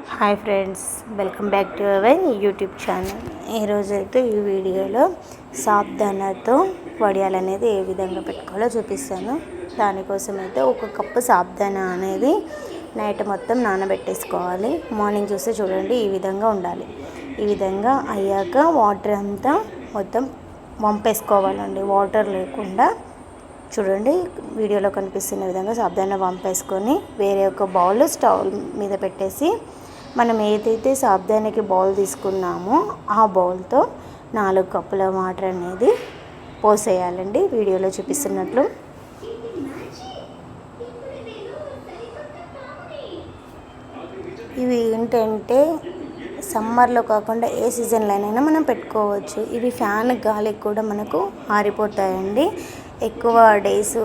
Hi friends, welcome back to our YouTube channel. ఈరోజైతే ఈ వీడియోలో సాబ్దానాతో వడియాలు అనేది ఏ విధంగా పెట్టుకోవాలో చూపిస్తాను. దానికోసం అయితే ఒక కప్పు సాబ్దానా అనేది నైట్ మొత్తం నానబెట్టేసుకోవాలి. మార్నింగ్ చూస్తే చూడండి ఈ విధంగా ఉండాలి. ఈ విధంగా అయ్యాక వాటర్ అంతా మొత్తం వంపేసుకోవాలండి, వాటర్ లేకుండా. చూడండి వీడియోలో కనిపిస్తున్న విధంగా సాబ్దానా వంపేసుకొని వేరే ఒక బౌల్ స్టవ్ మీద పెట్టేసి మనం ఏదైతే సాబ్దానాకి బౌల్ తీసుకున్నామో ఆ బౌల్తో 4 కప్పుల వాటర్ అనేది పోసేయాలండి, వీడియోలో చూపిస్తున్నట్లు. ఇవి ఏంటంటే సమ్మర్లో కాకుండా ఏ సీజన్లో అయినా మనం పెట్టుకోవచ్చు. ఇవి ఫ్యాన్ గాలికి కూడా మనకు ఆరిపోతాయండి. ఎక్కువ డేస్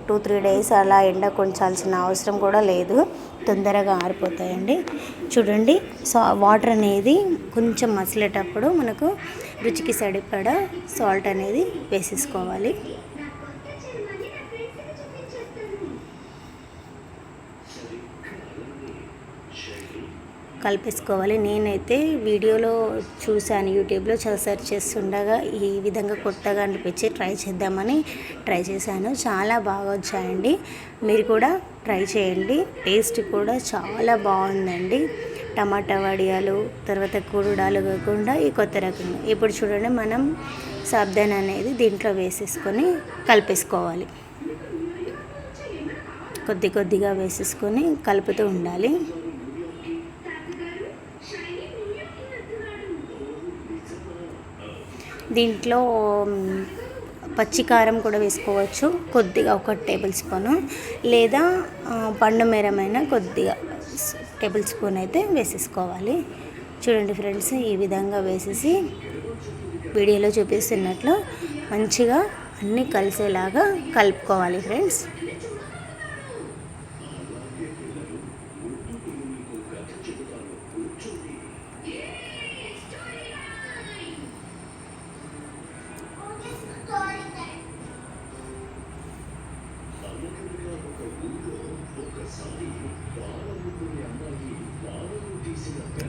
2-3 డేస్ అలా ఎండ కొంచాల్సిన అవసరం కూడా లేదు, తొందరగా ఆరిపోతాయండి. చూడండి, వాటర్ అనేది కొంచెం మసిలేటప్పుడు మనకు రుచికి సరిపడా సాల్ట్ అనేది వేసేసుకోవాలి. కలిపేసుకోవాలి. నేనైతే వీడియోలో చూశాను, యూట్యూబ్లో సెర్చ్ చేస్తుండగా ఈ విధంగా కొత్తగా అనిపించి ట్రై చేశాను. చాలా బాగా వచ్చాయండి. మీరు కూడా ట్రై చేయండి. టేస్ట్ కూడా చాలా బాగుందండి. టమాటా వడియాలు, తర్వాత కురుడాలు కాకుండా ఈ కొత్త రకంగా. ఇప్పుడు చూడండి, మనం సాబ్దానా అనేది దీంట్లో వేసేసుకొని కలిపేసుకోవాలి. కొద్దిగా వేసేసుకొని కలుపుతూ ఉండాలి. దీంట్లో పచ్చికారం కూడా వేసుకోవచ్చు, కొద్దిగా 1 టేబుల్ స్పూను, లేదా పండు మిరమైన కొద్దిగా టేబుల్ స్పూన్ అయితే వేసేసుకోవాలి. చూడండి ఫ్రెండ్స్, ఈ విధంగా వేసేసి వీడియోలో చూపిస్తున్నట్లు మంచిగా అన్నీ కలిసేలాగా కలుపుకోవాలి ఫ్రెండ్స్.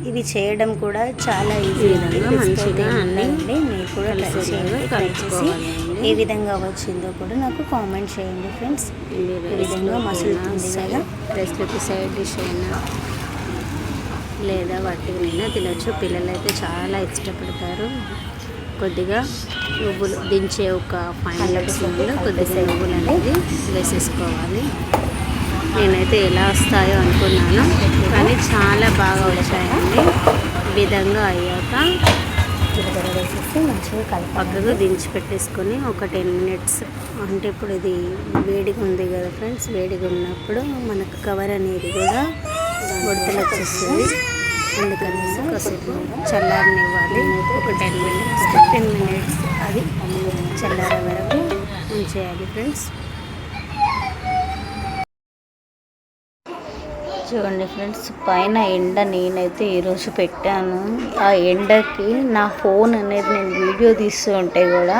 ఇవి చేయడం కూడా చాలా ఈజీ, మంచిగా అన్నీ మీరు కూడా ట్రై చేసి ఏ విధంగా వచ్చిందో కూడా నాకు కామెంట్ చేయండి ఫ్రెండ్స్. ఈ విధంగా మసులుతుంది కదా, రైస్లోకి సైడ్ డిష్ అయినా లేదా వాటినైనా తినచ్చు. పిల్లలు అయితే చాలా ఇష్టపడతారు. కొద్దిగా నువ్వులు దించే ఒక ఫైనల్ స్పూన్లో కొద్దిగా నువ్వులు అనేది వేసేసుకోవాలి. నేనైతే ఎలా వస్తాయో అనుకున్నాను, కానీ చాలా బాగా వచ్చాయండి. ఈ విధంగా అయ్యాక వేసేసి మంచిగా పక్కకు దించి పెట్టేసుకొని ఒక 10 మినిట్స్, అంటే ఇప్పుడు ఇది వేడిగా ఉంది కదా ఫ్రెండ్స్, వేడిగా ఉన్నప్పుడు మనకు కవర్ అనేది కూడా ఉడతలు వచ్చేస్తుంది. అందుకనేసి కాసేపు చల్లారనివ్వాలి. ఒక 10 మినిట్స్ అది చల్లారే వరకు ఉంచేయాలి ఫ్రెండ్స్. చూడండి ఫ్రెండ్స్, పైన ఎండ నేనైతే ఈరోజు పెట్టాను. ఆ ఎండకి నా ఫోన్ అనేది నేను వీడియో తీస్తూ ఉంటే కూడా